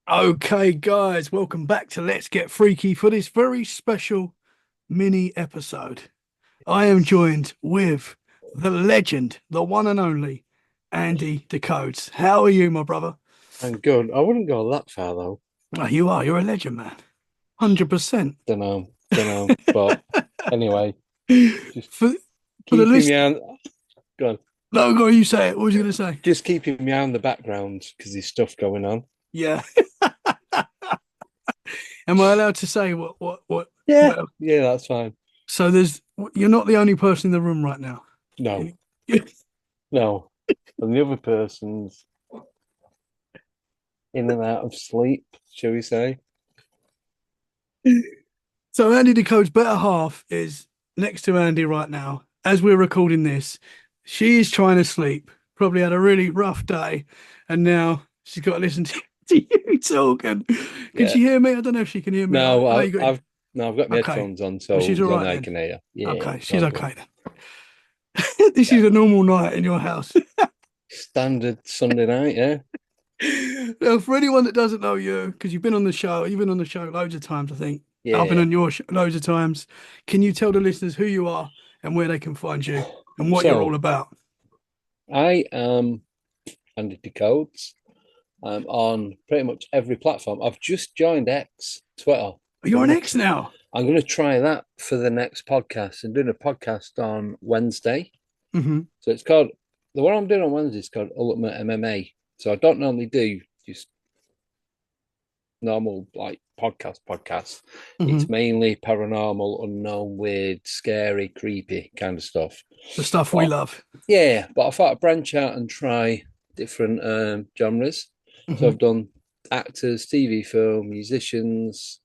Okay, guys, welcome back to Let's Get Freaky for this very special mini episode. I am joined with the legend, the one and only Andy DeCodes. How are you, my brother? I'm good. I wouldn't go that far though. Oh, you are. You're a legend, man. 100%. Don't know. But anyway, just For for the keeping list, me on. Go on. no, go on, you say it. What was you going to say? Just keeping me on the background because there's stuff going on. Yeah. Am I allowed to say what? Yeah, Well, yeah, that's fine. so you're not the only person in the room right now. No, no. And the other person's in and out of sleep, shall we say? So Andy DeCode's better half is next to Andy right now. As we're recording this, she is trying to sleep. Probably had a really rough day, and now she's got to listen to you talking. Can Yeah. she hear me? I don't know if she can hear me. I No, know you got. I've no, I've got my Okay, headphones on, well, so she's all then right I then. can hear. Yeah, Okay, it's she's all good. okay then. This is Yeah. a normal night in your house. Standard Sunday night, yeah. Now, for anyone that doesn't know you, because you've been on the show loads of times, I think. I've been Yeah. on your show loads of times. Can you tell the listeners who you are and where they can find you and what you're all So about? I am Andy DeCodes. On pretty much every platform. I've just joined X, Twitter. So You're an ex now. I'm gonna try that for the next podcast. I'm doing a podcast on Wednesday. Hmm. So it's called the one I'm doing on Wednesday is called Ultimate MMA. So I don't normally do just normal like podcast. It's Hmm. mainly paranormal, unknown, weird, scary, creepy kind of stuff. The stuff we But love. yeah, but I thought I'd branch out and try different genres. So Hmm. I've done actors, TV, film, musicians.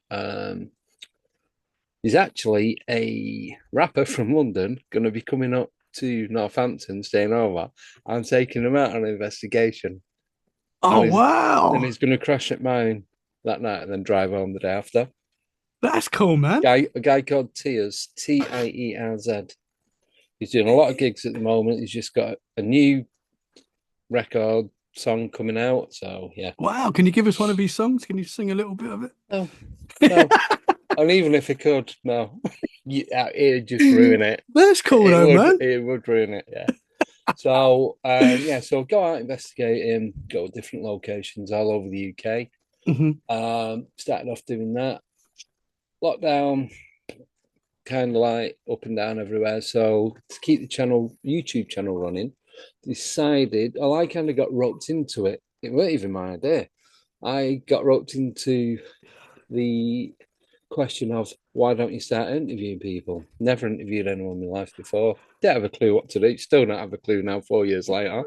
There's actually a rapper from London going to be coming up to Northampton, staying over. I'm taking him out on an investigation, Oh, and he's and wow. he's going to crash at mine that night and then drive home the day after. That's cool, man. A guy called Tiers, Tierz. He's doing a lot of gigs at the moment. He's just got a new record song coming out. So yeah. Wow. Can you give us one of his songs? Can you sing a little bit of No, no. And even if it could, no. It'd just ruin it? it. That's cool It though, would man. it would ruin it, yeah. So go out investigating, go to different locations all over the UK. Hmm. Started off doing that. Lockdown, kind of like up and down everywhere. So to keep the YouTube channel running, decided, I kind of got roped into it. It wasn't even my idea. I got roped into the question of why don't you start interviewing people? Never interviewed anyone in my life before. Don't have a clue what to do. Still don't have a clue now, 4 years later,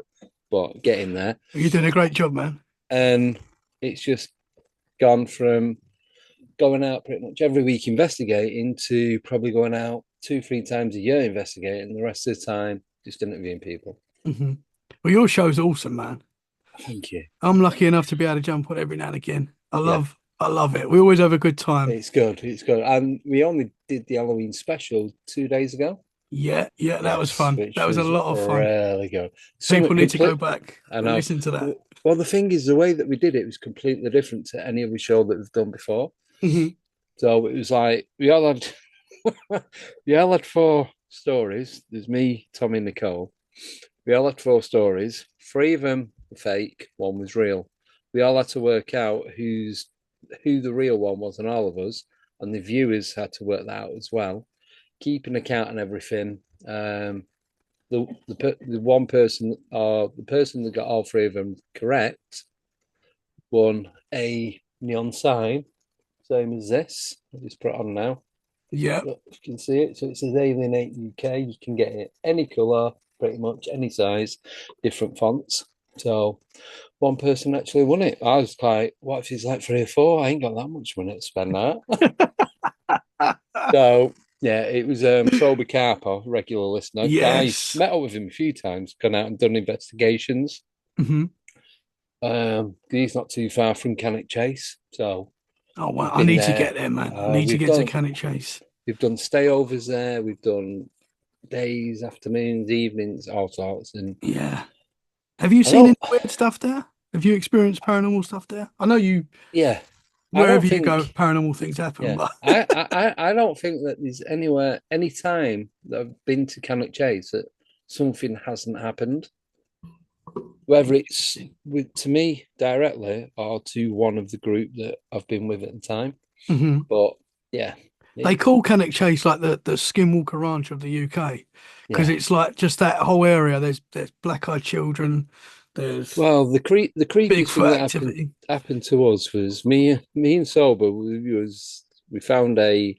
but getting there. You're doing a great job, man. And it's just gone from going out pretty much every week investigating to probably going out 2, 3 times a year investigating. The rest of the time, just interviewing people. Hmm. Well, your show's awesome, man. Thank you. I'm lucky enough to be able to jump on every now and again. Yeah, I love it. We always have a good time. it's good. It's good. And we only did the Halloween special 2 days ago. Yeah, yeah, that was Yes, fun. which That was a was lot of fun. really good. People Something need to go complete. back I and know. listen to that. Well, the thing is, the way that we did it was completely different to any other show that we've done before. Hmm. So it was like we all had, we all had 4 stories. There's me, Tommy, and Nicole. We all had 4 stories. 3 of them were fake. One was real. We all had to work out who the real one was, and all of us, and the viewers had to work that out as well, keep an account and everything. The one person, or the person that got all 3 of them correct, won a neon sign, same as this. I just put it on now. Yeah. Look, you can see it. So it says Alienate UK. You can get it any colour, pretty much any size, different fonts. So one person actually won it. I was like, what if he's like 3 or 4? I ain't got that much money to spend that. So yeah, it was Sober Carpo, regular listener. Guy Yes. met up with him a few times, gone out and done investigations. Hmm. He's not too far from Cannock Chase, so Oh, wow. we've I been need to there. get there, man. I need to We've get to done Cannock Chase. we've done stayovers there. We've done days, afternoons, evenings, all sorts. And Yeah. Have you I seen know any weird stuff there? Have you experienced paranormal stuff there? I know you, Yeah, I wherever don't you go, think. paranormal things happen, Yeah, but I don't think that there's anywhere, any time that I've been to Cannock Chase that something hasn't happened, whether it's with to me directly or to one of the group that I've been with at the time. Mhm. But yeah, They it, call Cannock Chase like the Skinwalker Ranch of the UK because yeah. it's like just that whole area. There's black-eyed children, there's Well, the creepy thing Bigfoot that activity. happened to us was me and Sober we found a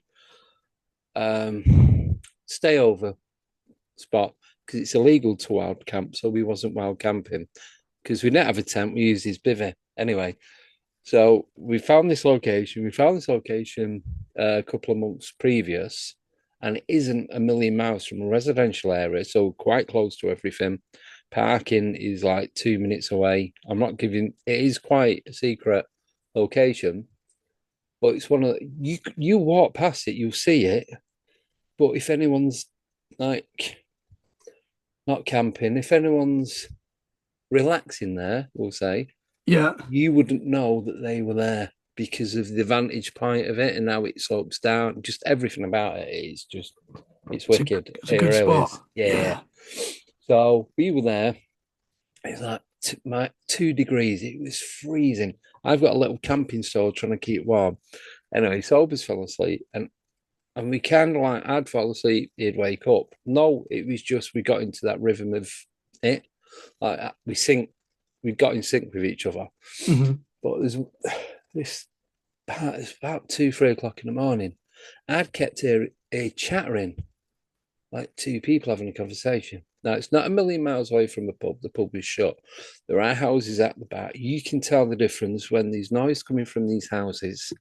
stayover spot because it's illegal to wild camp, so we wasn't wild camping because we didn't have a tent. We used his bivvy anyway. So we found this location. We found this location a couple of months previous, and it isn't a million miles from a residential area, so quite close to everything. Parking is like 2 minutes away. I'm not giving. It is quite a secret location, but it's one of you walk past it, you'll see it. But if anyone's like not camping, if anyone's relaxing there, we'll say, Yeah, you wouldn't know that they were there because of the vantage point of it and how it slopes down. Just everything about it is just, it's it's a wicked. it's a It good really is. spot. Yeah. Yeah, So we were there. It's like my 2 degrees. It was freezing. I've got a little camping stove trying to keep warm. Anyway, Sobers fell asleep and we kind of like, I'd fall asleep, he'd wake up. No, it was just we got into that rhythm of it. Like we got in sync with each other. hmm But there's this it's about 2, 3 o'clock in the morning. I'd kept a chattering, like two people having a conversation. Now it's not a million miles away from the pub. The pub is shut. There are houses at the back. You can tell the difference when there's noise coming from these houses,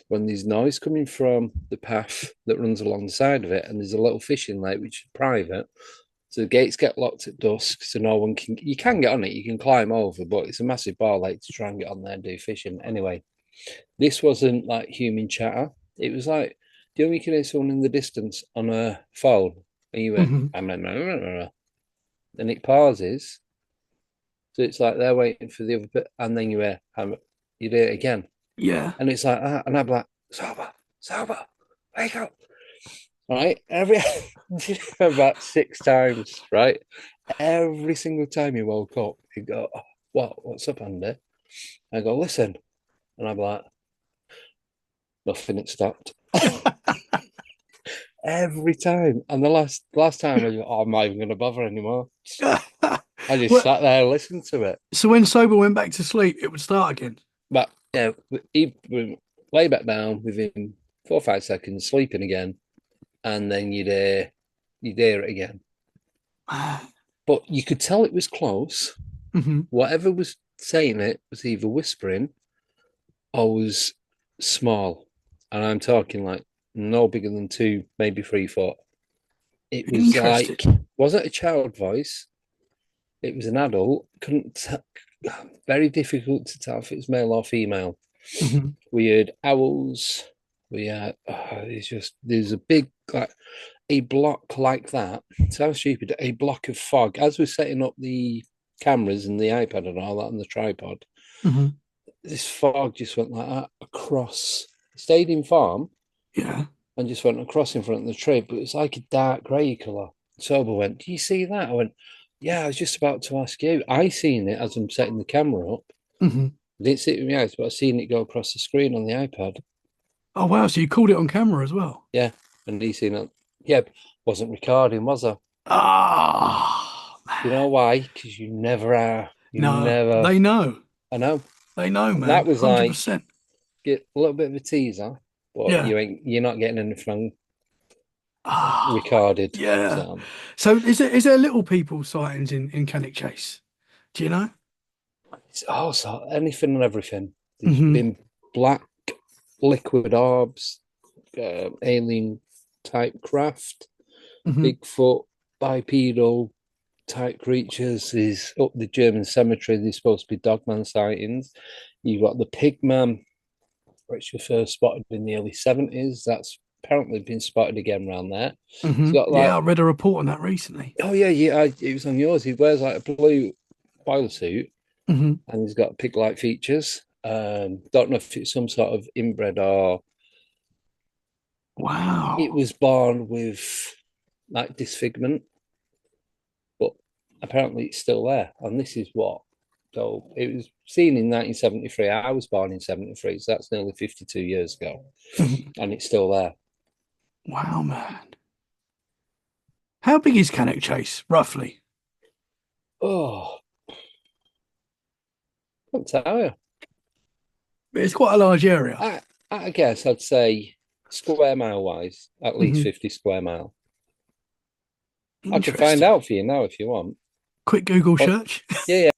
when there's noise coming from the path that runs along the side of it, and there's a little fishing lake which is private. So the gates get locked at dusk, so no one can. You can get on it, you can climb over, but it's a massive bar lake to try and get on there and do fishing. Anyway, this wasn't like human chatter. It was like, do you know you can hear someone in the distance on a phone, and you went, hmm and it pauses. So it's like they're waiting for the other bit, and then you do it again, yeah, and it's like that, and I'm like, sober, sober, wake up, right? Every about 6 times, right? Every single time he woke up, he'd go, oh, what's up, Andy? I go, listen. And I'm like, nothing, it stopped. Every time. And the last time I go, oh, I'm not even gonna bother anymore. I just well, sat there and listened to it. so when sober went back to sleep, it would start again. But yeah, he would lay back down within 4 or 5 seconds, sleeping again, and then you'd hear it again. But you could tell it was close. hmm Whatever was saying it was either whispering or was small. And I'm talking like no bigger than 2, maybe 3 foot. It was Interesting. like, wasn't a child voice. It was an adult. Very difficult to tell if it was male or female. hmm We heard owls. We had, it's just, there's a big, like, a block like that. Sounds stupid. A block of fog. As we're setting up the cameras and the iPad and all that on the tripod, hmm this fog just went like that across, stayed in farm Yeah. and just went across in front of the tree, but it's like a dark grey colour. Sober went, do you see that? I went, yeah, I was just about to ask you. I seen it as I'm setting the camera up. hmm I didn't see it with my eyes, but I seen it go across the screen on the iPad. Oh wow! So you called it on camera as well? Yeah, and he seen it. Yeah, wasn't recording, was I? Ah, You man. know why? Because you never are. You No, never. they know. I know. They know, And that man. was like 100%. get a little bit of a teaser, but Yeah. you're not getting anything Ah, recorded. yeah. So So is there little people sightings in Cannock Chase? Do you know? it's also anything and everything. There's hmm been black liquid orbs, alien type craft, hmm Bigfoot, bipedal type creatures. Is up the German cemetery. There's supposed to be dogman sightings. You've got the Pigman, which was first spotted in the early 70s. That's apparently been spotted again around there. It's got Yeah, like, I read a report on that recently. oh yeah, yeah, it was on yours. He wears like a blue boiler suit, Hmm. and he's got pig-like features. Don't know if it's some sort of inbred or it Wow. was born with like disfigurement, but apparently it's still there. And this is what. So it was seen in 1973. I was born in 73, so that's nearly 52 years ago, Mhm. and it's still there. Wow, man. How big is Cannock Chase, roughly? Oh, I can't tell you. It's quite a large area. I, I guess I'd say square mile wise, at least Hmm. 50 square mile. I could find Interesting. out for you now if you want. Quick Google Oh, search. yeah,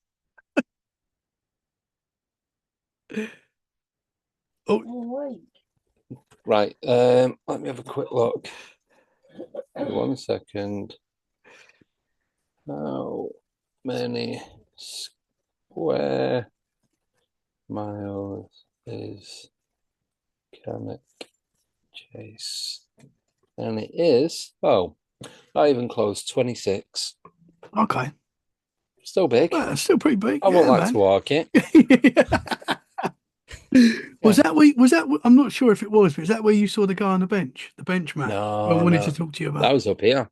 yeah. Oh, Right. Let me have a quick look. 1 second. How many square miles is Cannock Chase? And it is, not even close, 26. okay. Still big. Well, it's still pretty big. I wouldn't Yeah, like to man. walk it. Was Yeah. that where, was that, I'm not sure if it was, but is that where you saw the guy on the bench, the bench man, who I No, wanted to no. talk to you That about? was up here.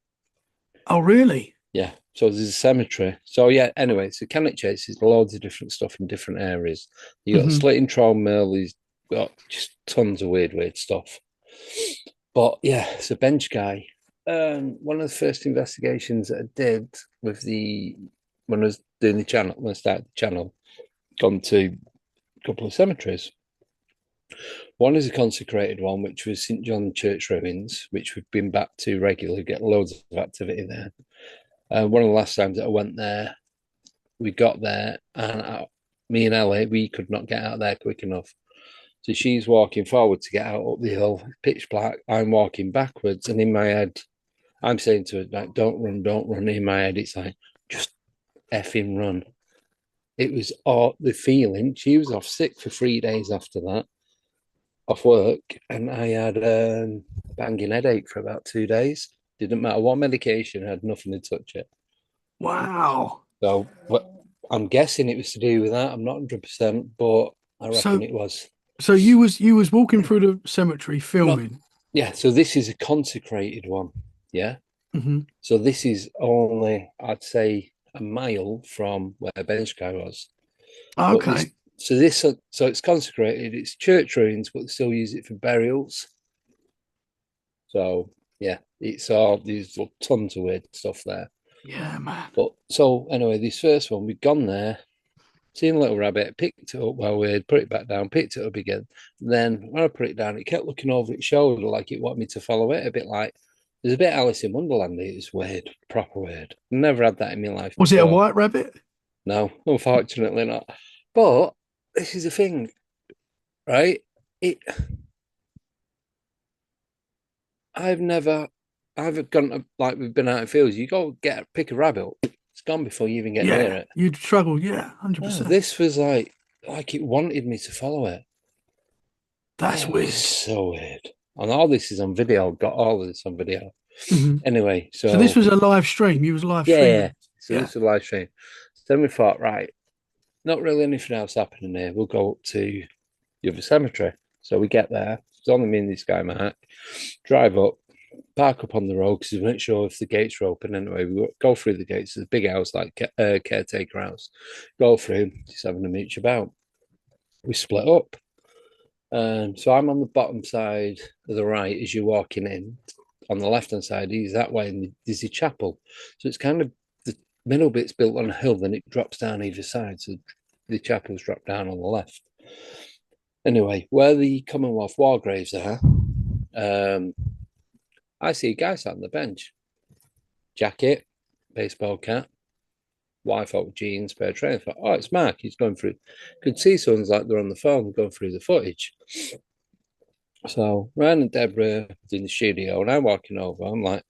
Oh, really? Yeah. So there's a cemetery. So yeah, anyway, so Cannock Chase is loads of different stuff in different areas. You got a Hmm. slitting troll mill, he's got just tons of weird stuff. But yeah, it's a bench guy. One of the first investigations that I did with the when I was doing the channel, when I started the channel, gone to a couple of cemeteries. One is a consecrated one, which was St. John Church ruins, which we've been back to regularly, get loads of activity there. One of the last times that I went there, we got there, and me and Ellie, we could not get out there quick enough. So she's walking forward to get out up the hill, pitch black. I'm walking backwards, and in my head, I'm saying to her, like, don't run, don't run. In my head, it's like, just effing run. It was all the feeling. She was off sick for 3 days after that, off work, and I had a banging headache for about 2 days. Didn't matter what medication, I had nothing to touch it. Wow. So I'm guessing it was to do with that. I'm not 100%, but I reckon So, it was. so you was walking through the cemetery No, filming. yeah. So this is a consecrated one. Yeah. Hmm. So this is only, I'd say, a mile from where Bench Guy was. But this, Okay. so it's consecrated. It's church ruins, but they still use it for burials. So yeah, it's all these tons of weird stuff there. Yeah, man. But so anyway, this first one, we'd gone there, seen a little rabbit, picked it up while we'd put it back down, picked it up again. Then when I put it down, it kept looking over its shoulder like it wanted me to follow it, a bit like there's a bit Alice in Wonderland. It's weird, proper weird. Never had that in my life Was it a before. white rabbit? No, unfortunately not. But this is the thing, right? It I've never I've gone to, like we've been out in fields, you go pick a rabbit, it's gone before you even get near Yeah, it. you'd struggle. Yeah, No, 100%. this was like it wanted me to follow it. That's It was weird. so weird. And all this is on video. Got all of this on video. Hmm. Anyway, So this so was a live stream. You was live yeah. streaming. So Yeah. this was a live stream. So then we thought, right, not really anything else happening here. We'll go up to the other cemetery. So we get there. It's only me and this guy, Mark. Drive up, park up on the road because we weren't sure if the gates were open. Anyway, we go through the gates. There's a big house, like caretaker house. Go through, just having a mooch about. We split up. So I'm on the bottom side of the right as you're walking in. On the left hand side, he's that way, and there's a chapel. So it's kind of the middle bit's built on a hill, then it drops down either side. So the chapel's dropped down on the left. Anyway, where the Commonwealth War graves are, um, I see a guy sat on the bench, jacket, baseball cap, white out jeans, pair of trainers. Oh, it's Mark. He's going through. Could see someone's like they're on the phone going through the footage. So Ryan and Deborah in the studio, and I'm walking over. I'm like,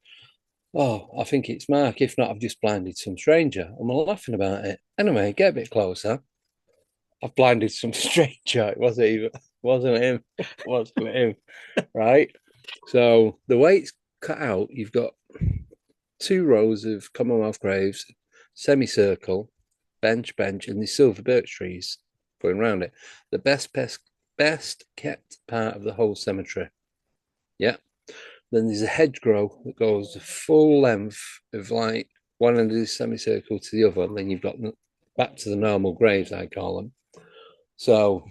oh, I think it's Mark. If not, I've just blinded some stranger. And we're laughing about it. Anyway, get a bit closer. I've blinded some stranger. Wasn't him. Wasn't him. Right. So the way it's cut out, you've got 2 rows of Commonwealth graves, semicircle, bench, and the silver birch trees going around it. The best kept part of the whole cemetery. Yeah. Then there's a hedgerow that goes the full length of like one end of the semicircle to the other, and then you've got back to the normal graves, I call them. So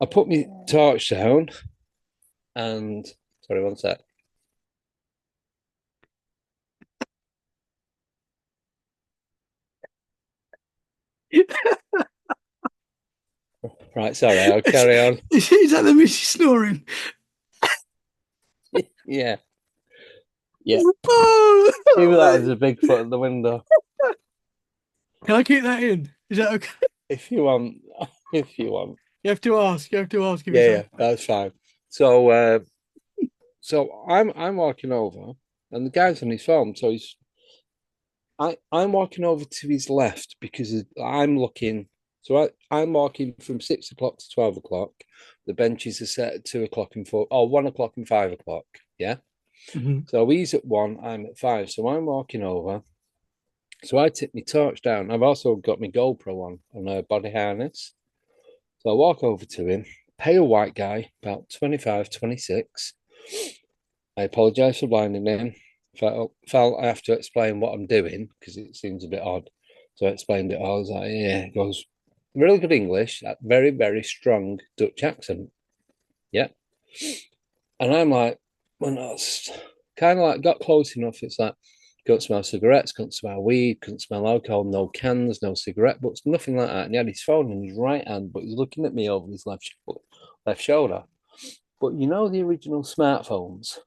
I put my torch down and sorry, one sec. Right, sorry, I'll carry on. Is that the Missy snoring? Yeah. Yeah. Oh, Even that was a Bigfoot at the window. can I keep that in? Is that okay? If you want. If you want. You have to ask. You have to ask if Yeah, it's yeah, that's fine. So so I'm walking over and the guy's on his phone. So I'm walking over to his left because I'm looking. So I'm walking from 6 o'clock to 12 o'clock. The benches are set at 2 o'clock and 1 o'clock and 5 o'clock. Yeah. Mhm. So he's at 1, I'm at 5. So I'm walking over. So I tip my torch down. I've also got my GoPro on a body harness. So I walk over to him, pale white guy, about 25, 26. I apologise for blinding him. Felt I have to explain what I'm doing because it seems a bit odd. So I explained it all. I was like, yeah, he goes, really good English, that very, very strong Dutch accent. Yeah. And I'm like, when I was kind of like got close enough, it's like, couldn't smell cigarettes, couldn't smell weed, couldn't smell alcohol, no cans, no cigarette butts, nothing like that. And he had his phone in his right hand, but he's looking at me over his left shoulder. But you know the original smartphones,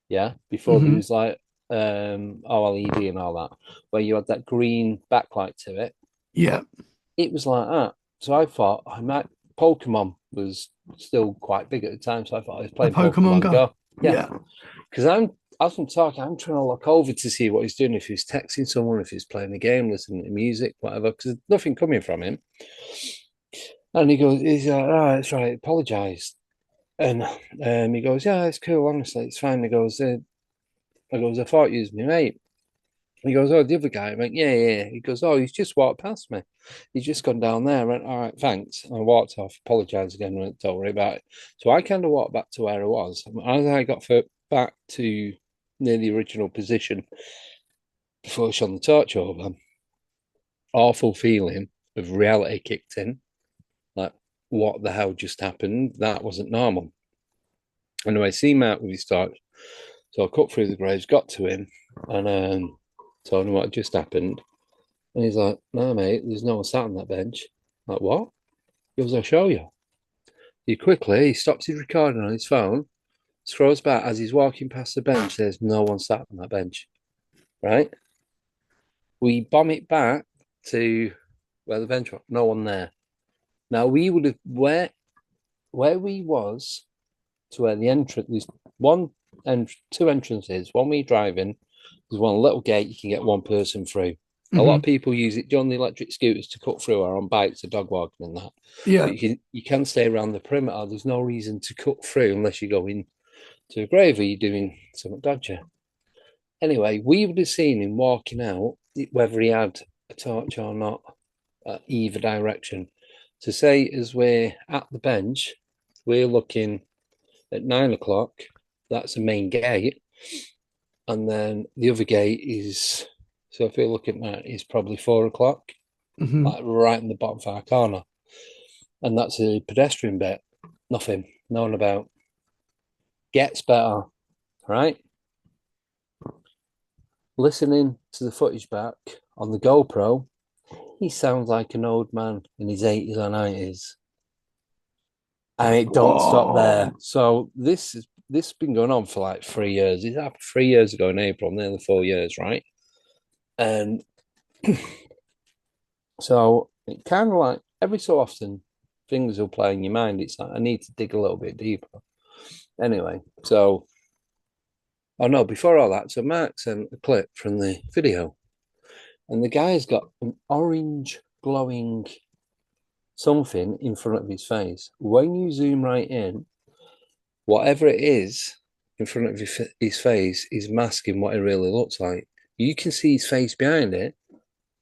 yeah, before there Mhm. was like OLED and all that, where you had that green backlight to it. Yeah. It was like that. So I thought Pokemon was still quite big at the time, so I thought I was The playing Pokemon Pokemon Go. Go. Yeah, Yeah. because as I'm talking, I'm trying to look over to see what he's doing, if he's texting someone, if he's playing a game, listening to music, whatever, because there's nothing coming from him. And he's like, oh, that's right, apologise. And he goes, yeah, it's cool, honestly, it's fine. I thought you was my mate. He goes, oh, the other guy. I went, yeah, yeah. He goes, oh, he's just walked past me. He's just gone down there. I went, all right, thanks. I walked off, apologised again, went, don't worry about it. So I kind of walked back to where I was. As I got back to near the original position before I shone the torch over, awful feeling of reality kicked in. Like, what the hell just happened? That wasn't normal. Anyway, see him out with his torch. So I cut through the graves, got to him, and told him what just happened. And he's like, no, mate, there's no one sat on that bench. I'm like, what? He goes, I'll show you. He stops his recording on his phone, scrolls back as he's walking past the bench. There's no one sat on that bench, right? We bomb it back to where the bench was, no one there. Now we would have where we was to where the entrance. There's two entrances. One we drive in. There's one little gate you can get one person through. A lot of Mhm. people use it on the electric scooters to cut through or on bikes or dog walking and that. Yeah. But you can stay around the perimeter. There's no reason to cut through unless you go in to a grave or you're doing something dodgy. Anyway, we would have seen him walking out, whether he had a torch or not, either direction. To say as we're at the bench, we're looking at 9 o'clock. That's the main gate. And then the other gate is, so if you're looking at that, is probably 4 o'clock, Mhm. like right in the bottom far corner. And that's a pedestrian bit. Nothing, no one about. Gets better, right? Listening to the footage back on the GoPro, he sounds like an old man in his 80s or 90s. And it don't stop there. Whoa. So this has been going on for like 3 years. It happened 3 years ago in April, nearly 4 years, right? And so it kind of like every so often things will play in your mind. It's like I need to dig a little bit deeper. Anyway, so oh no, before all that, so Mark sent a clip from the video, and the guy's got an orange glowing something in front of his face. When you zoom right in, whatever it is in front of his face is masking what it really looks like. You can see his face behind it,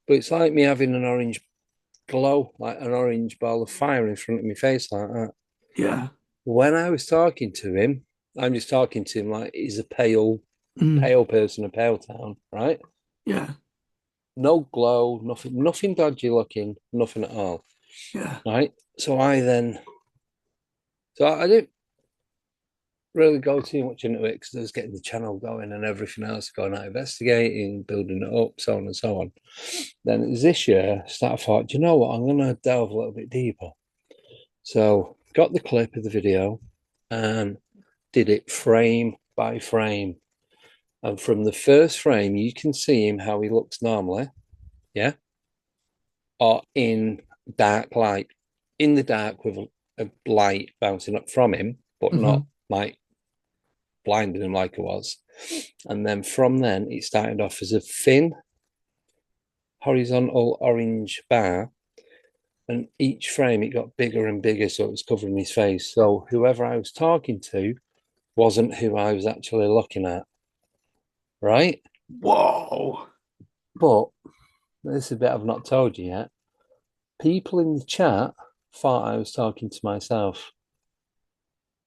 but it's like me having an orange glow, like an orange ball of fire in front of my face like that. Yeah. When I was talking to him, I'm just talking to him like he's a Mm. pale person, a pale town, right? Yeah. No glow, nothing dodgy looking, nothing at all, Yeah. right? So I didn't really go too much into it because I was getting the channel going and everything else, going out investigating, building it up, so on and so on. Then it was this year, I thought, do you know what? I'm going to delve a little bit deeper. So got the clip of the video and did it frame by frame. And from the first frame, you can see him how he looks normally, yeah, or in dark light, in the dark with a light bouncing up from him, but Hmm. not like blinding him like it was. And then from then, it started off as a thin horizontal orange bar. And each frame, it got bigger and bigger. So it was covering his face. So whoever I was talking to wasn't who I was actually looking at. Right. Whoa. But this is a bit I've not told you yet. People in the chat thought I was talking to myself.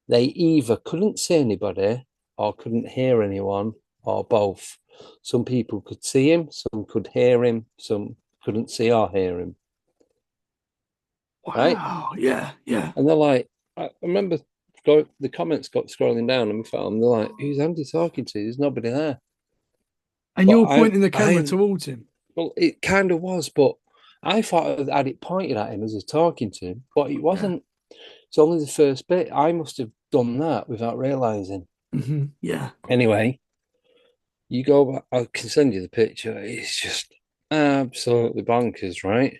They either couldn't see anybody or couldn't hear anyone or both. Some people could see him, some could hear him, some couldn't see or hear him. Right. Wow. Yeah. Yeah. And they're like, I remember the comments got scrolling down on my phone. They're like, who's Andy talking to? There's nobody there. And But you're pointing the camera I, towards him. well, it kind of was, but I thought I had it pointed at him as I was talking to him, but it Yeah. wasn't. It's only the first bit. I must have done that without realizing. Yeah. Anyway, you go back, I can send you the picture. It's just absolutely bonkers, right?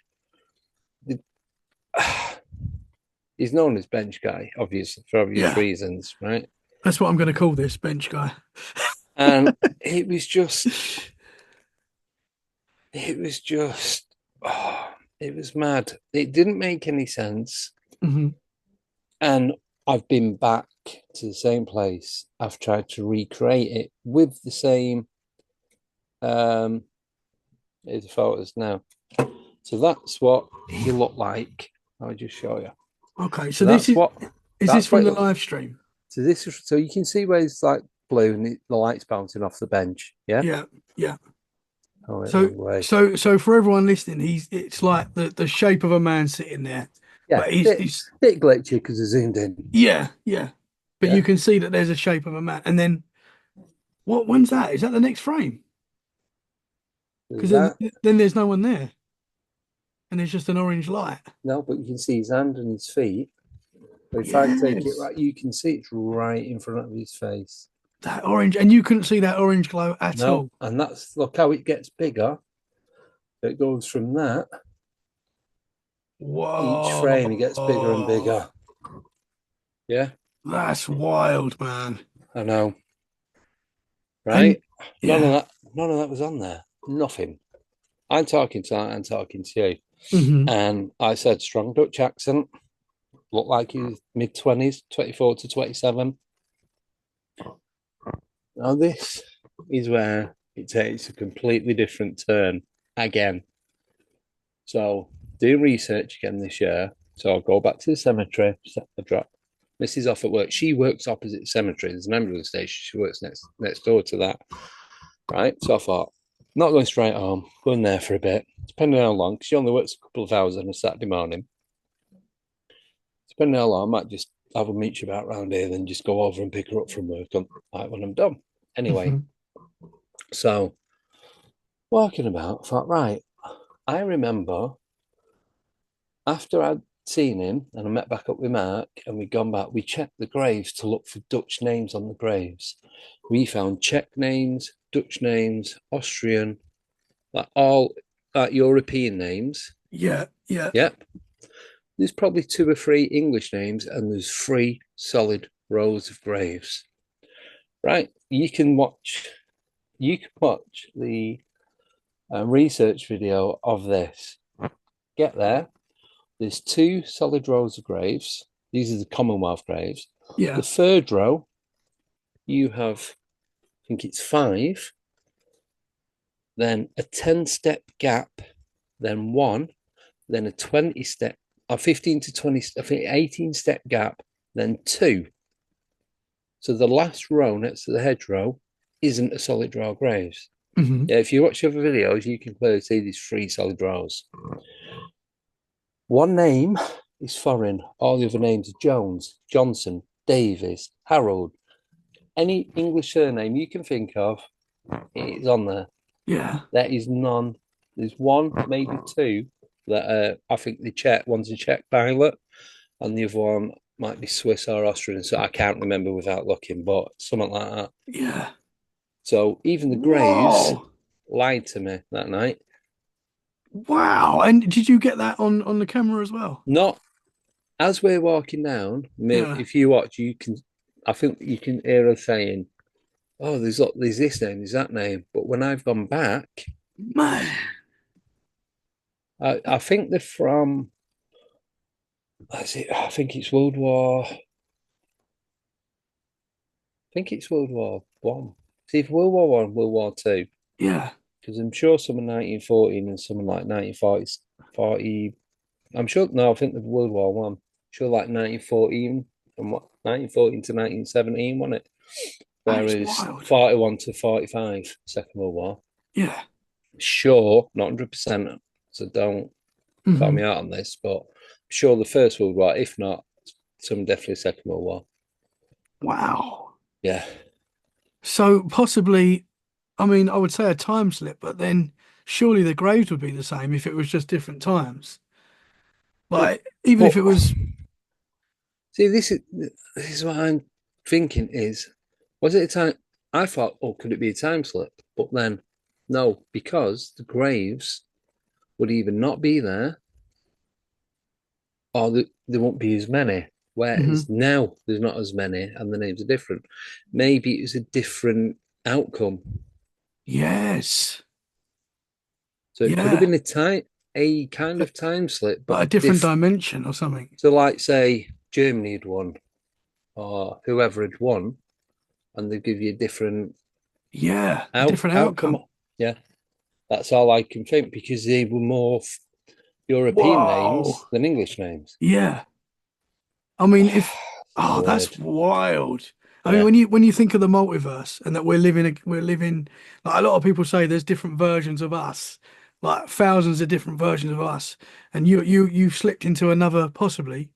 He's known as bench guy, obviously, for obvious Yeah. reasons, right? That's what I'm going to call this bench guy. And it was just, oh, it was mad. It didn't make any sense. Hmm. And I've been back to the same place. I've tried to recreate it with the same here's the photos now. So that's what he looked like. I'll just show you. Okay. So So this is this that's what from it the looked. live stream? So you can see where it's like blue and the light's bouncing off the bench. Yeah. Yeah. Yeah. Oh wait, So wrong way. so for everyone listening, it's like the shape of a man sitting there, Yeah, but he's bit glitchy because I zoomed in. yeah, yeah. But you Yeah. can see that there's a shape of a man. And then when's that? Is that the next frame? There's Because then that. then there's no one there, and there's just an orange light. No, but you can see his hand and his feet. But if I take it Yes, right, you can see it's right in front of his face. that orange, and you couldn't see that orange glow at No, all. and that's look how it gets bigger. It goes from that each frame, it gets bigger and Whoa, bigger. Yeah, that's wild, man. I know, And right? yeah, None of that was on there. Nothing. I'm talking to you. hmm, And I said strong Dutch accent, looked like he's mid-20s, 24 to 27. Now this is where it takes a completely different turn again. So doing research again this year. So I'll go back to the cemetery, set the drop. Mrs. off at work. She works opposite the cemetery. There's an ambulance station. She works next door to that. Right. So I thought, not going straight home, going there for a bit, depending on how long, because she only works a couple of hours on a Saturday morning. Depending on how long, I might just have a meet you about round here, then just go over and pick her up from work like when I'm done. Anyway, hmm, so walking about, I thought, right, I remember after I'd seen him and I met back up with Mark and we'd gone back, we checked the graves to look for Dutch names on the graves. We found Czech names, Dutch names, Austrian, like all European names. yeah, yeah, Yep. There's probably 2 or 3 English names and there's 3 solid rows of graves. Right? You can watch the research video of this. Get there. There's 2 solid rows of graves. These are the Commonwealth graves. yeah, The third row, you have, I think it's 5, then a 10-step gap then one, then a 20 step, or 15 to 20, I think 18 step gap, then two. So the last row next to the hedgerow isn't a solid row of graves. Hmm. Yeah, if you watch other videos, you can clearly see these three solid rows. One name is foreign. All the other names are Jones, Johnson, Davies, Harold. Any English surname you can think of, it's on there. Yeah. There is none. There's one, maybe two, that I think the Czech, one's a Czech pilot, and the other one might be Swiss or Austrian. So I can't remember without looking, but something like that. Yeah. So even the graves Whoa. lied to me that night. Wow. And did you get that on the camera as well? Not as we're walking down. Yeah. If you watch, you can. I think you can hear us saying, "Oh, there's this name, there's that name." But when I've gone back, Man. I think they're from. I think it's World War. I think it's World War One. See, if World War One, World War Two, Yeah. because I'm sure some are 1914 and some are like 1940, 40. I'm sure. No, I think the World War One. Sure, like 1914 and what 1914 to 1917, wasn't it? That is Whereas wild. 41 to 45, Second World War. Yeah. Sure, not 100%. So don't call Hmm. me out on this, but I'm sure the First World War, if not, some definitely Second World War. Wow. Yeah. So possibly, I mean, I would say a time slip, but then surely the graves would be the same if it was just different times. But, Like, even but if it was, see, this is what I'm thinking is, was it a time? I thought, oh, could it be a time slip? But then, no, because the graves would either not be there or there won't be as many. Mhm. Whereas now there's not as many and the names are different. Maybe it was a different outcome. Yes. So it could have Yeah. been a kind of time slip, but Like a different dimension or something. so like say Germany had won or whoever had won, and they give you a different Yeah. A different outcome. outcome. Yeah, that's all I can think because they were more European Whoa. names than English names. Yeah. I mean, if oh, that's Weird. wild. I mean, Yeah. when you think of the multiverse and that we're living like a lot of people say there's different versions of us, like thousands of different versions of us, and you've slipped into another possibly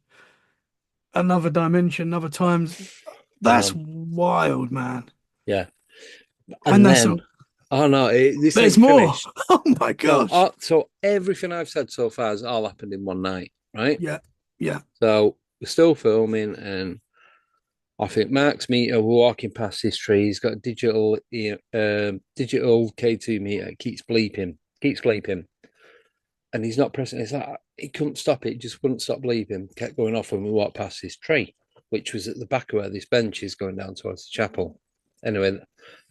another dimension, another times. That's Um, wild, man. yeah. And And that's then, oh no, this there's ain't more. finished. Oh my So, gosh. so everything I've said so far has all happened in one night, right? Yeah. Yeah. So we're still filming, and I think Mark's meter. We're walking past this tree. He's got a digital K2 meter. It keeps bleeping, and he's not pressing. It's like he couldn't stop it. Just wouldn't stop bleeping. Kept going off when we walked past this tree, which was at the back of where this bench is going down towards the chapel. Anyway,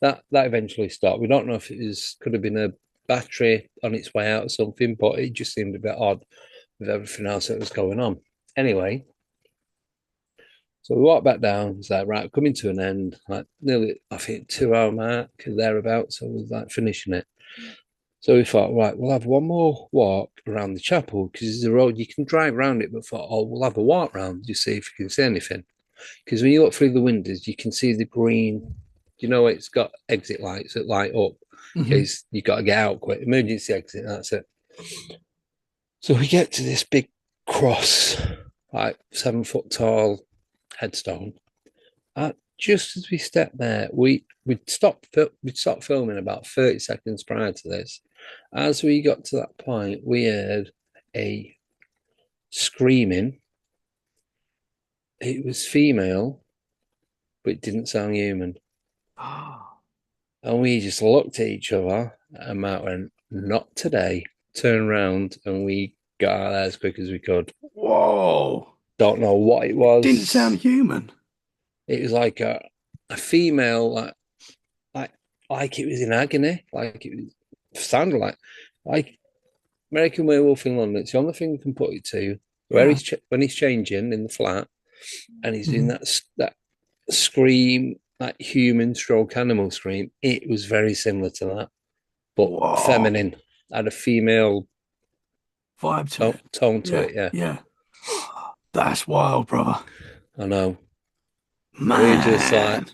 that eventually stopped. We don't know if it could have been a battery on its way out or something, but it just seemed a bit odd with everything else that was going on. Anyway, so we walked back down. It's like, right, coming to an end, like nearly, I think, 2 hour mark, thereabouts. So we was like finishing it. So we thought, right, we'll have one more walk around the chapel because there's a road, you can drive around it, but thought, oh, we'll have a walk round to see if you can see anything. Because when you look through the windows, you can see the green, you know, it's got exit lights that light up in Hmm. case you got to get out quick. Emergency exit, that's it. So we get to this big cross, like 7 foot tall headstone. Just as we stepped there, we'd stopped filming about 30 seconds prior to this. As we got to that point, we heard a screaming. It was female, but it didn't sound human. Oh. And we just looked at each other, and Matt went, "Not today." Turned around, and we got out of there as quick as we could. Whoa. Don't know what it Didn't sound was. human. It was like a female, like like it was in agony, like it was sounded like American Werewolf in London. It's the only thing we can put it to. Where Yeah. when he's changing in the flat, and he's doing Hmm. that scream, that human stroke animal scream. It was very similar to that, but Whoa. feminine. Had a female vibe to it. tone to Yeah, it. Yeah, yeah. That's wild, brother. I know. We're just like,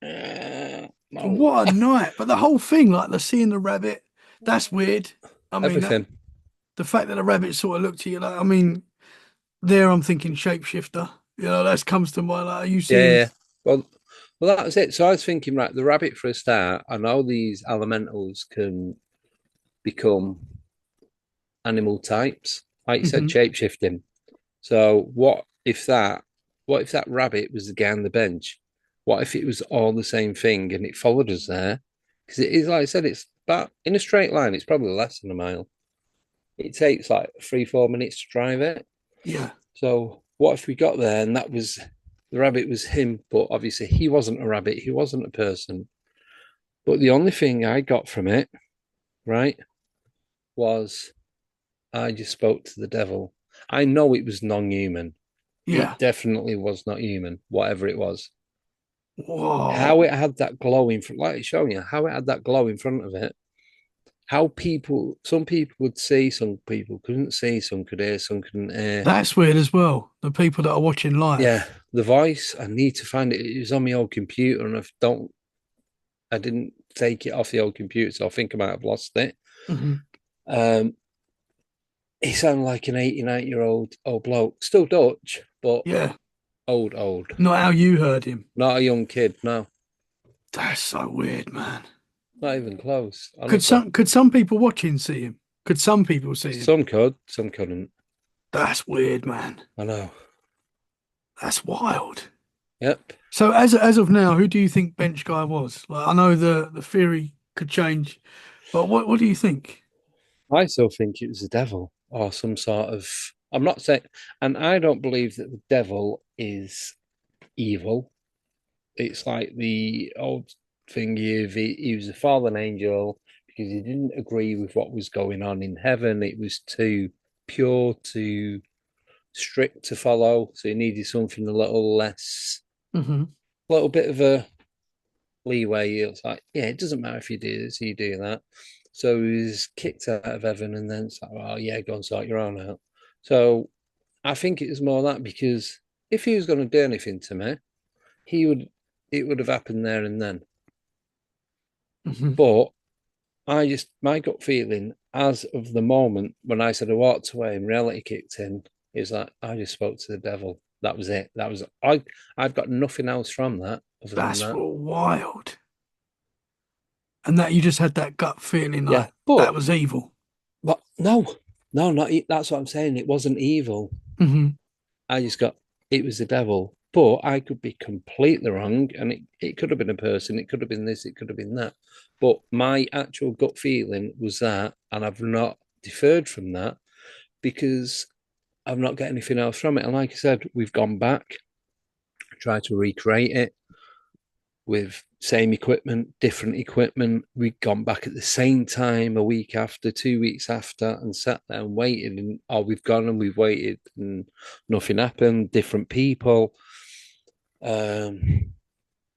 Man, no, what a night. But the whole thing, like the seeing the rabbit, that's weird. I mean, that everything. the fact that the rabbit sort of looked at you like, I mean, there I'm thinking shapeshifter. That comes to mind. Like, are you Yeah, seeing? yeah. Well, well, that was it. So I was thinking, right, the rabbit for a start. I know these elementals can become animal types, like you said, Hmm. shape shifting. So what if that rabbit was the guy on the bench? What if it was all the same thing and it followed us there? Because it is, like I said, it's about in a straight line, it's probably less than a mile. It takes like 3, 4 minutes to drive it. Yeah, So what if we got there and that was the rabbit was him, but obviously he wasn't a rabbit, he wasn't a person. But the only thing I got from it, right, was I just spoke to the devil. I know it was non-human. yeah. It definitely was not human, whatever it was. How it Whoa. had that glow in front, like it's showing you, how it had that glow in front of it. How some people would see, some people couldn't see, some could hear, some couldn't hear. That's weird as well. The people that are watching Yeah, live. the voice, I need to find it. It was on my old computer, and I didn't take it off the old computer, so I think I might have lost it. Hmm. Um, he sounded like an 89-year-old bloke, still Dutch, but Yeah, old. not how you heard him. Not a young kid, no, That's so weird, man. not even close, Could honestly. some people watching see him? Could some people see him? Some could, some couldn't. That's weird, man. I know. That's wild. Yep. So as of now, who do you think bench guy was? Like I know the theory could change, but what do you think? I still think it was the devil or some sort of. I'm not saying, and I don't believe that the devil is evil. It's like the old thing he was a fallen angel because he didn't agree with what was going on in heaven. It was too pure, too strict to follow. So he needed something a little less, Hmm. a little bit of a leeway. It's like, yeah, it doesn't matter if you do this, you do that. So he was kicked out of heaven, and then it's like, oh yeah, go and sort your own out. So I think it was more that because if he was going to do anything to me, he would it would have happened there and then. Hmm. But my gut feeling as of the moment when I said I walked away and reality kicked in is like I just spoke to the devil. That was it. I've got nothing else from that other than That's that. wild. And that you just had that gut feeling Yeah. like But that was evil. no, not that's what I'm saying. It wasn't evil. Hmm. I just got it was the devil. But I could be completely wrong, and it could have been a person, it could have been this, it could have been that. But my actual gut feeling was that, and I've not deferred from that because I've not got anything else from it. And like I said, we've gone back, tried to recreate it with same equipment, different equipment. We'd gone back at the same time a week after, 2 weeks after, and sat there and waited. And we've gone and we've waited, and nothing happened. Different people. Um,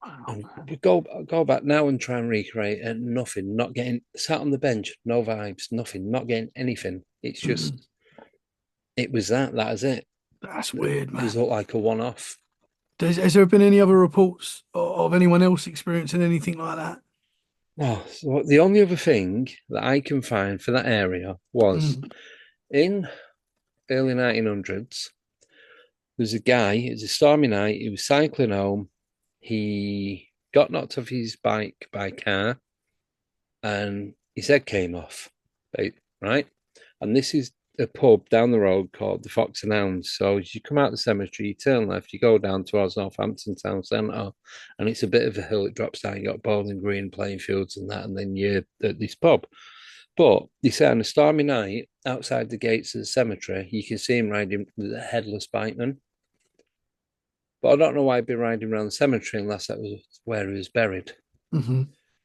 Wow, and man. we go back now and try and recreate it. Nothing. Not getting sat on the bench. No vibes. Nothing. Not getting anything. It's Mhm. just it was that. That is it. That's weird, It was man. like a one-off. Has there been any other reports of anyone else experiencing anything like that? Oh, so the only other thing that I can find for that area was Mm. in early 1900s. There was a guy. It was a stormy night. He was cycling home. He got knocked off his bike by a car, and his head came off. Right, and this is a pub down the road called the Fox and Hounds. So as you come out the cemetery, you turn left, you go down towards Northampton town centre, and it's a bit of a hill. It drops down. You got bowling green, playing fields, and that, and then you're at this pub. But you say on a stormy night, outside the gates of the cemetery, you can see him riding the headless bikeman. But I don't know why he'd be riding around the cemetery unless that was where he was buried. Hmm.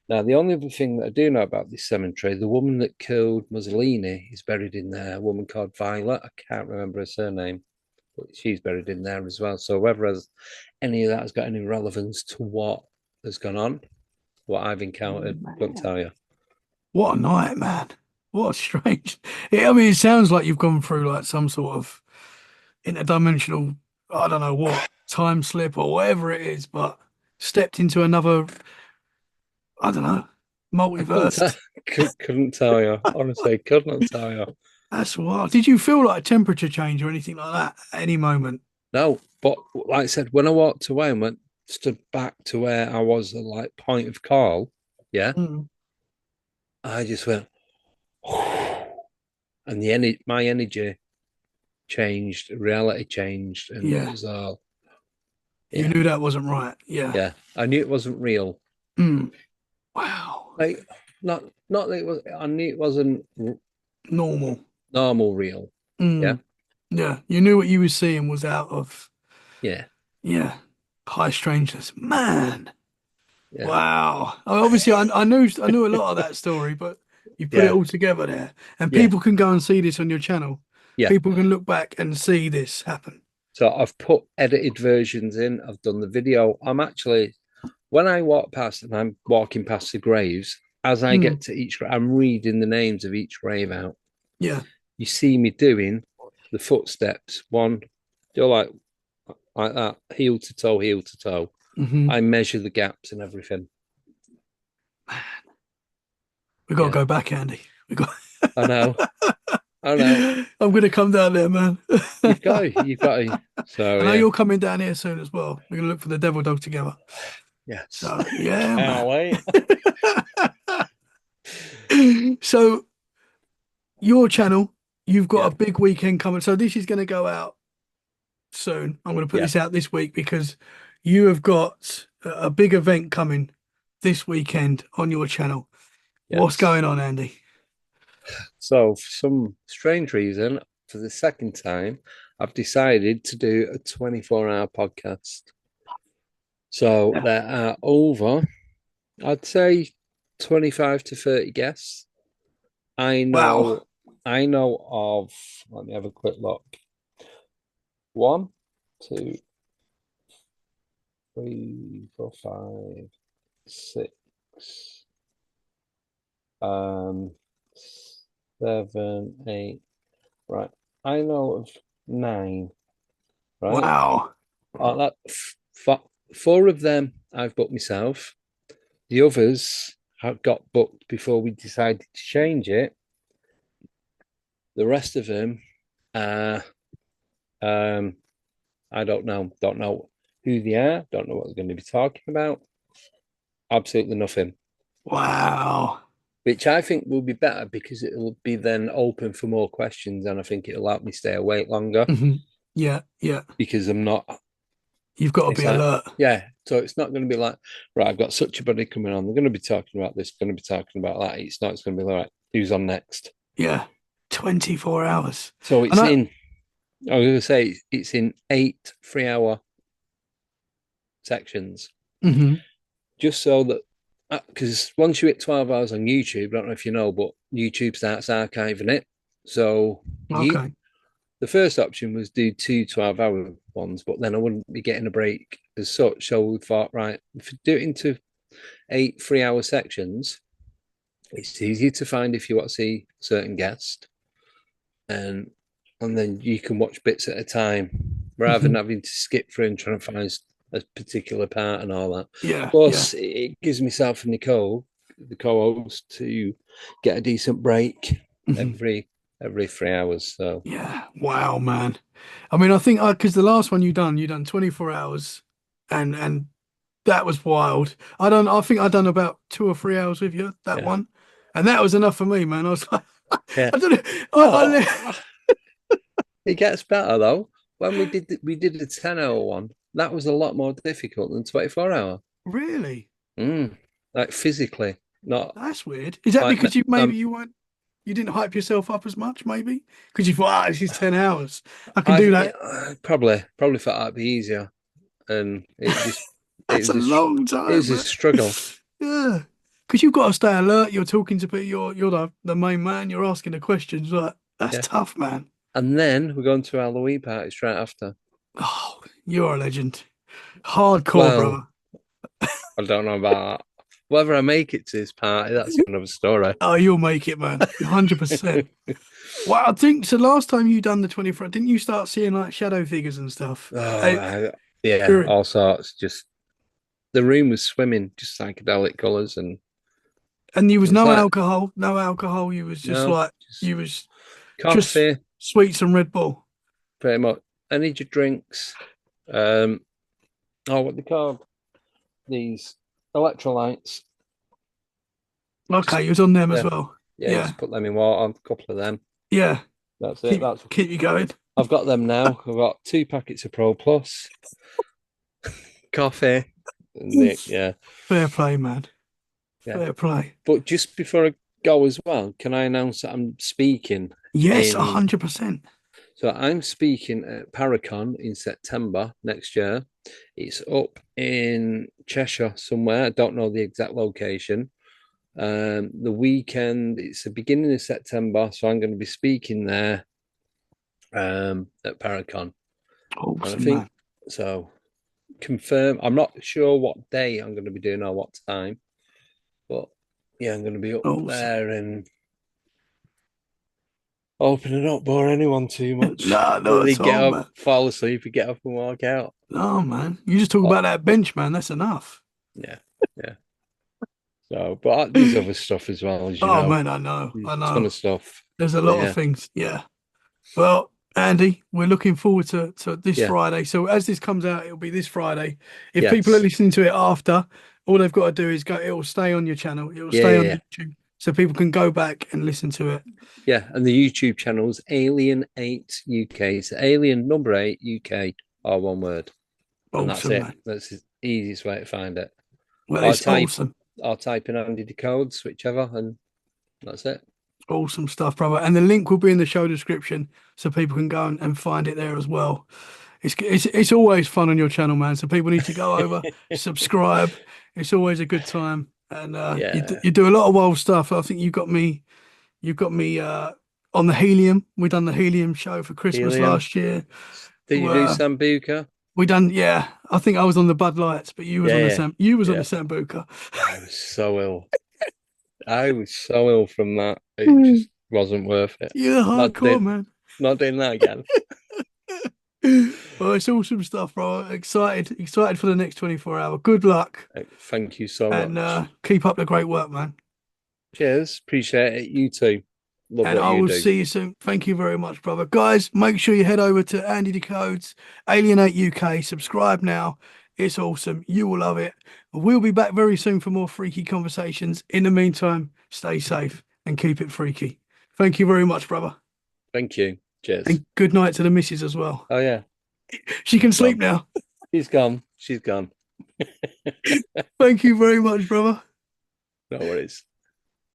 Now, the only other thing that I do know about this cemetery, the woman that killed Mussolini is buried in there, a woman called Violet. I can't remember her surname, but she's buried in there as well. So whether any of that has got any relevance to what has gone on, what I've encountered, couldn't Man. tell you. What a night, man. What strange. I mean, it sounds like you've gone through like some sort of interdimensional, I don't know what, time slip or whatever it is, but stepped into another, I don't know, I couldn't tell, multiverse. couldn't tell you. Honestly, couldn't tell you. That's wild. Did you feel like a temperature change or anything like that at any moment? No, but like I said, when I walked away and went stood back to where I was at like point of call, yeah, Mm. I just went, and my energy changed, reality changed, and it Yeah, was all, you yeah, knew that wasn't right. Yeah. yeah. I knew it wasn't real. Mm. Wow. Like, not that it was. I knew it wasn't Normal. normal real. Yeah, Mm. Yeah, you knew what you were seeing was out of, yeah, yeah, high strangeness. Man, yeah, wow. Obviously, I knew a lot of that story, but you put it yeah, all together there, and yeah, people can go and see this on your channel. yeah. People can look back and see this happen. So I've put edited versions in. I've done the video. I'm actually when I walk past and I'm walking past the graves, as I Mm. get to each, I'm reading the names of each grave out. Yeah. You see me doing the footsteps, one, you're like that, heel to toe, heel to toe. Hmm. I measure the gaps and everything. We got to Yeah, go back, Andy. We got. I know, I know. I'm gonna come down there, man. You've got to. So I know yeah, you're coming down here soon as well. We're gonna look for the devil dog together. yes. So yeah, Can't man. wait. So your channel, you've got Yeah, a big weekend coming. So this is going to go out soon. I'm going to put yeah, this out this week because you have got a big event coming this weekend on your channel. What's yes. going on, Andy? So, for some strange reason, for the second time, I've decided to do a 24-hour podcast. So, Yeah. there are over, I'd say, 25 to 30 guests. I Wow. know, I know of, let me have a quick look. One, two, three, four, five, six, um, seven, eight. Right. I know of nine, right? Wow. That four of them I've booked myself. The others have got booked before we decided to change it. The rest of them are um, I don't know. Don't know who they are. Don't know what they're going to be talking about. Absolutely nothing. Wow. Which I think will be better because it'll be then open for more questions, and I think it'll help me stay awake longer Hmm. Yeah. Yeah. because I'm not. You've got to It's be like, alert. yeah. So it's not going to be like, right, I've got such a buddy coming on. They're going to be talking about this, going to be talking about that. It's not. It's going to be like, who's on next? Yeah. 24 hours. So And it's in. I was going to say it's in 8 3-hour sections, hmm. just so that because once you hit 12 hours on YouTube, I don't know if you know, but YouTube starts archiving it. So you Okay. the first option was do 2 12-hour ones, but then I wouldn't be getting a break as such. So we thought, right, if you do it into 8 3-hour sections, it's easier to find if you want to see certain guests, and and then you can watch bits at a time rather than Hmm. having to skip through and trying to find a particular part and all that. Yeah. Yeah. Plus, it gives myself and Nicole, the co-host, to get a decent break Hmm. every 3 hours. So Yeah. Wow, man. I mean, I think because the last one you done 24 hours, and that was wild. I think I done about 2 or 3 hours with you that yeah, one, and that was enough for me, man. I was like, yeah. I don't know. Oh, it gets better though. When we did the 10-hour one, that was a lot more difficult than 24-hour. Really? Like physically, not That's weird. Is that like because you didn't hype yourself up as much, maybe? Because you thought, this is 10 hours. I can do that. probably thought that'd be easier, and it That's a was long it time, was a man. struggle. Yeah. Because you've got to stay alert. You're talking to people. You're the main man. You're asking the questions. Like, that's Yeah, tough, man. and then we're going to Halloween party straight after. Oh, you're a legend. Hardcore, Well, brother. I don't know about that. Whether I make it to his party, that's another story. Oh, you'll make it, man. 100%. Well, I think so. Last time you done the 24, didn't you start seeing like shadow figures and stuff? Yeah, Spirit. all sorts. Just the room was swimming, just psychedelic colours, and And you it was was no like alcohol, no alcohol. You was just no, like, just you was just coffee, sweets and Red Bull. pretty much energy drinks. What they called? These electrolytes. Just Okay, you was on them as yeah, well. yeah. Yeah. Just put them in water. A couple of them. Yeah. That's it. Keep That's keep you going. I've got them now. I've got 2 packets of Pro Plus, coffee, and yeah, Fair play, man. yeah. Fair play. But just before I go as well, can I announce that I'm speaking Yes, in? 100%. So I'm speaking at Paracon in September next year. It's up in Cheshire somewhere. I don't know the exact location. The weekend, it's the beginning of September, so I'm going to be speaking there at Paracon. And I Awesome, think man. so. Confirm. I'm not sure what day I'm going to be doing or what time, but yeah, I'm going to be up Awesome. there and hoping to not bore anyone too much. No, That not they at get all, up, man. fall asleep, and get up and walk out. No, man. You just talk Oh, about that bench, man. That's enough. yeah, yeah. So, but there's other stuff as well, as you Oh, know. man, I know. There's I a ton know. of stuff. There's a But lot of yeah, things. Yeah. Well, Andy, we're looking forward to this yeah, Friday. So as this comes out, it'll be this Friday. If people are yes, listening to it after, all they've got to do is go, it will stay on your channel. It will yeah, stay yeah, on yeah. YouTube. So people can go back and listen to it. Yeah, and the YouTube channel's Alien 8 UK. So Alien number 8 UK, all one word. And that's Awesome, it. man. That's the easiest way to find it. Well, Or it's type awesome. or type in Andy DeCodes, whichever, and that's it. Awesome stuff, brother. And the link will be in the show description so people can go and find it there as well. It's always fun on your channel, man. So people need to go over, subscribe. It's always a good time. And Yeah. you do a lot of wild stuff. I think you've got me on the helium. We done the helium show for Christmas Helium. last year. Did you do Uh, Sambuca? we done, yeah. I think I was on the Bud Lights, but you was Yeah, on the yeah, Sam. You was on the yeah. Sambuca. I was so ill. I was so ill from that. It just wasn't worth it. You're Not hardcore, doing, man. not doing that again. Well, it's awesome stuff, bro. Excited for the next 24 hour. Good luck Thank you so and much. keep up the great work, man. Cheers. Appreciate it. You too. Love And what I you will do. see you soon. Thank you very much, brother. Guys, make sure you head over to Andy DeCodes, Alienate UK. Subscribe now. It's awesome. You will love it. We'll be back very soon for more freaky conversations. In the meantime, stay safe and keep it freaky. Thank you very much, brother. Thank you. Cheers. And good night to the missus as well. Oh yeah. She can sleep Gone. now. She's gone. She's gone. Thank you very much, brother. No worries.